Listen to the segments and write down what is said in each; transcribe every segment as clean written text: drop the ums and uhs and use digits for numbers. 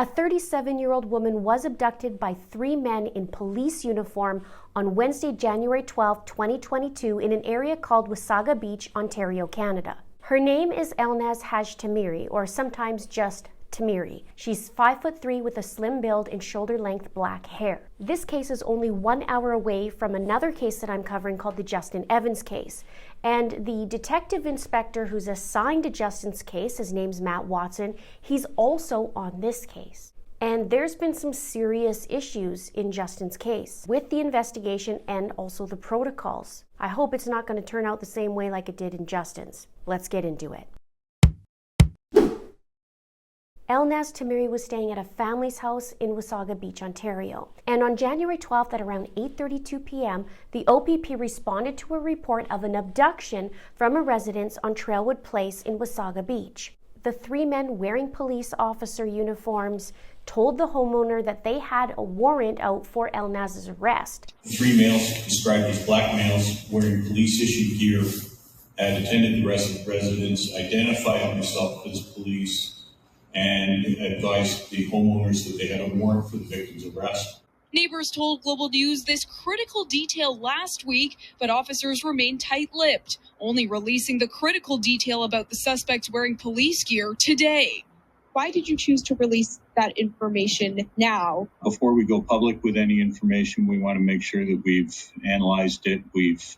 A 37-year-old woman was abducted by 3 men in police uniform on Wednesday, January 12, 2022 in an area called Wasaga Beach, Ontario, Canada. Her name is Elnaz Hajtamiri, or sometimes just Tamiri. She's 5'3" with a slim build and shoulder-length black hair. This case is only 1 hour away from another case that I'm covering called the Justin Evans case. And the detective inspector who's assigned to Justin's case, his name's Matt Watson, he's also on this case. And there's been some serious issues in Justin's case with the investigation and also the protocols. I hope it's not going to turn out the same way like it did in Justin's. Let's get into it. Elnaz Tamiri was staying at a family's house in Wasaga Beach, Ontario. And on January 12th at around 8:32 p.m., the OPP responded to a report of an abduction from a residence on Trailwood Place in Wasaga Beach. The 3 men wearing police officer uniforms told the homeowner that they had a warrant out for Elnaz's arrest. 3 males described as black males wearing police-issued gear had attended the residence, identified themselves as police, and advised the homeowners that they had a warrant for the victim's arrest. Neighbors told Global News this critical detail last week, but officers remained tight-lipped, only releasing the critical detail about the suspects wearing police gear today. Why did you choose to release that information now? Before we go public with any information, we want to make sure that we've analyzed it, we've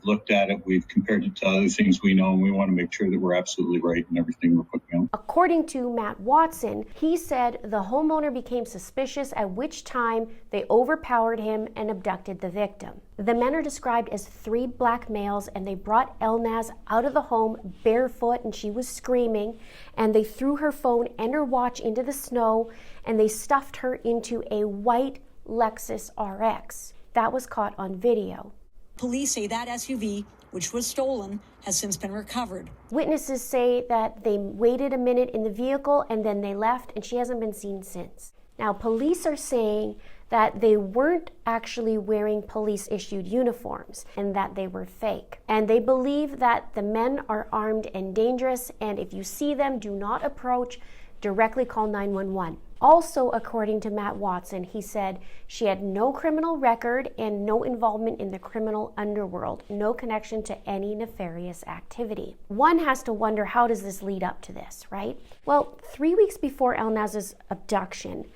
looked at it, we've compared it to other things we know, and we want to make sure that we're absolutely right in everything we're putting out. According to Matt Watson, he said the homeowner became suspicious, at which time they overpowered him and abducted the victim. The men are described as 3 black males, and they brought Elnaz out of the home barefoot, and she was screaming, and they threw her phone and her watch into the snow, and they stuffed her into a white Lexus RX. That was caught on video. Police say that SUV, which was stolen, has since been recovered. Witnesses say that they waited a minute in the vehicle and then they left, and she hasn't been seen since. Now, police are saying that they weren't actually wearing police-issued uniforms and that they were fake. And they believe that the men are armed and dangerous, and if you see them, do not approach, directly call 911. Also, according to Matt Watson, he said she had no criminal record and no involvement in the criminal underworld, no connection to any nefarious activity. One has to wonder, how does this lead up to this, right? Well, 3 weeks before Elnaz's abduction,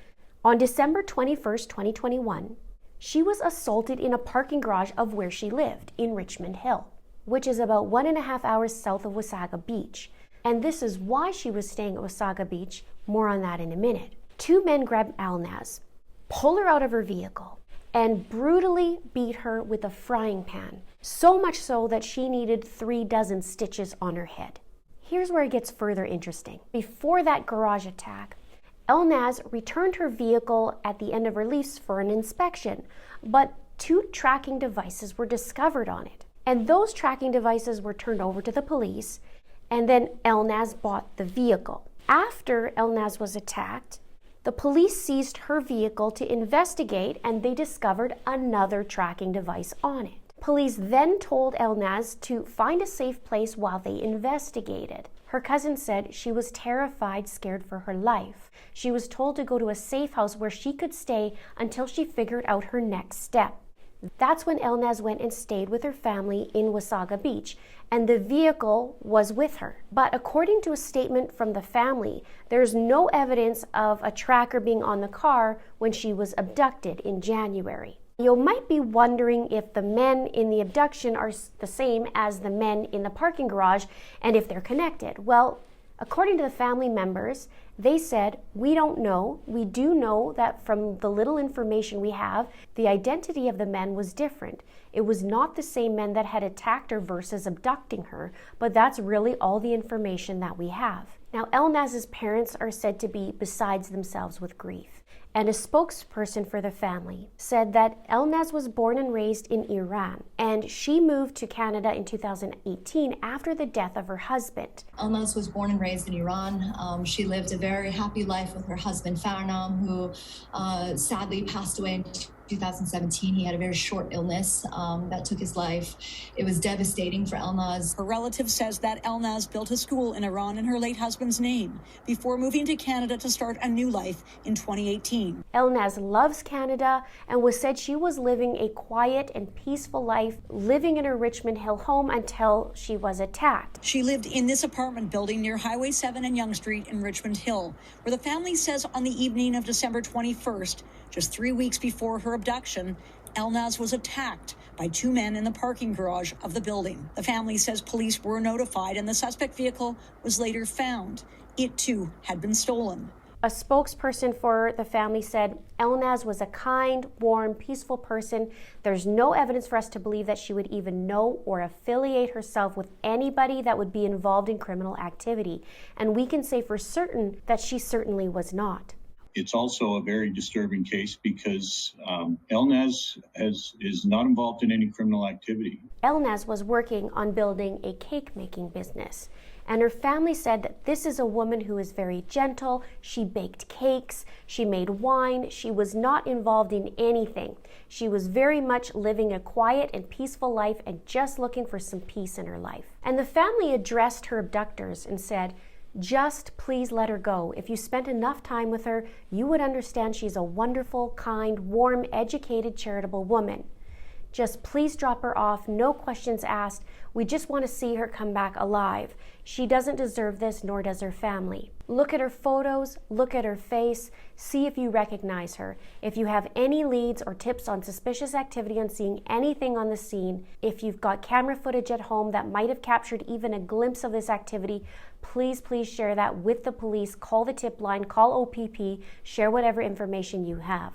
on December 21st, 2021, she was assaulted in a parking garage of where she lived in Richmond Hill, which is about 1.5 hours south of Wasaga Beach. And this is why she was staying at Wasaga Beach. More on that in a minute. 2 men grabbed Elnaz, pull her out of her vehicle, and brutally beat her with a frying pan, so much so that she needed 3 dozen stitches on her head. Here's where it gets further interesting. Before that garage attack, Elnaz returned her vehicle at the end of her lease for an inspection, but 2 tracking devices were discovered on it. And those tracking devices were turned over to the police, and then Elnaz bought the vehicle. After Elnaz was attacked, the police seized her vehicle to investigate, and they discovered another tracking device on it. Police then told Elnaz to find a safe place while they investigated. Her cousin said she was terrified, scared for her life. She was told to go to a safe house where she could stay until she figured out her next step. That's when Elnaz went and stayed with her family in Wasaga Beach, and the vehicle was with her. But according to a statement from the family, there's no evidence of a tracker being on the car when she was abducted in January. You might be wondering if the men in the abduction are the same as the men in the parking garage and if they're connected. Well, according to the family members, they said, "We don't know. We do know that from the little information we have, the identity of the men was different. It was not the same men that had attacked her versus abducting her, but that's really all the information that we have." Now, Elnaz's parents are said to be besides themselves with grief. And a spokesperson for the family said that Elnaz was born and raised in Iran, and she moved to Canada in 2018 after the death of her husband. Elnaz was born and raised in Iran. She lived a very happy life with her husband, Farnam, who sadly passed away in 2017. He had a very short illness that took his life. It was devastating for Elnaz. Her relative says that Elnaz built a school in Iran in her late husband's name before moving to Canada to start a new life in 2018. Elnaz loves Canada and was said she was living a quiet and peaceful life, living in her Richmond Hill home until she was attacked. She lived in this apartment building near Highway 7 and Yonge Street in Richmond Hill, where the family says on the evening of December 21st, just 3 weeks before her abduction, Elnaz was attacked by two men in the parking garage of the building. The family says police were notified and the suspect vehicle was later found. It too had been stolen. A spokesperson for the family said Elnaz was a kind, warm, peaceful person. There's no evidence for us to believe that she would even know or affiliate herself with anybody that would be involved in criminal activity. And we can say for certain that she certainly was not. It's also a very disturbing case because Elnaz is not involved in any criminal activity. Elnaz was working on building a cake-making business, and her family said that this is a woman who is very gentle. She baked cakes, she made wine, she was not involved in anything. She was very much living a quiet and peaceful life and just looking for some peace in her life. And the family addressed her abductors and said, just please let her go. If you spent enough time with her, you would understand she's a wonderful, kind, warm, educated, charitable woman. Just please drop her off, no questions asked. We just want to see her come back alive. She doesn't deserve this, nor does her family. Look at her photos, look at her face, see if you recognize her. If you have any leads or tips on suspicious activity on seeing anything on the scene, if you've got camera footage at home that might have captured even a glimpse of this activity, please share that with the police. Call the tip line, call OPP, share whatever information you have.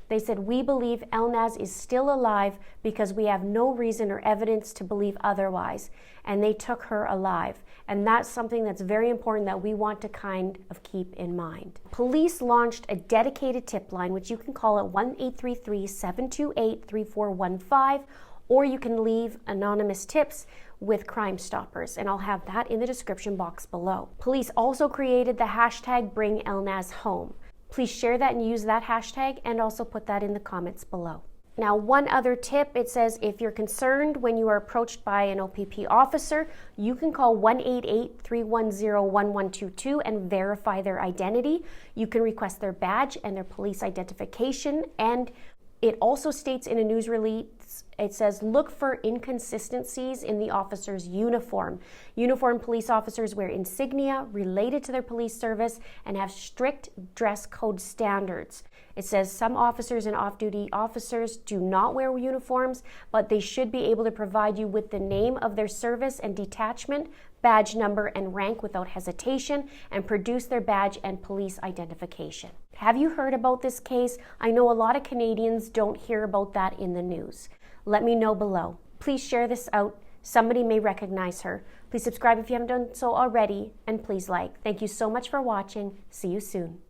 They said, we believe Elnaz is still alive because we have no reason or evidence to believe otherwise. And they took her alive. And that's something that's very important that we want to kind of keep in mind. Police launched a dedicated tip line, which you can call at 1-833-728-3415, or you can leave anonymous tips with Crime Stoppers, and I'll have that in the description box below. Police also created the hashtag #BringElnazHome. Please share that and use that hashtag, and also put that in the comments below. Now, one other tip, it says if you're concerned when you are approached by an OPP officer, you can call 1-888-310-1122 and verify their identity. You can request their badge and their police identification, and it also states in a news release, it says, look for inconsistencies in the officer's uniform. Uniformed police officers wear insignia related to their police service and have strict dress code standards. It says some officers and off-duty officers do not wear uniforms, but they should be able to provide you with the name of their service and detachment, badge number, and rank without hesitation, and produce their badge and police identification. Have you heard about this case? I know a lot of Canadians don't hear about that in the news. Let me know below. Please share this out. Somebody may recognize her. Please subscribe if you haven't done so already, and please like. Thank you so much for watching. See you soon.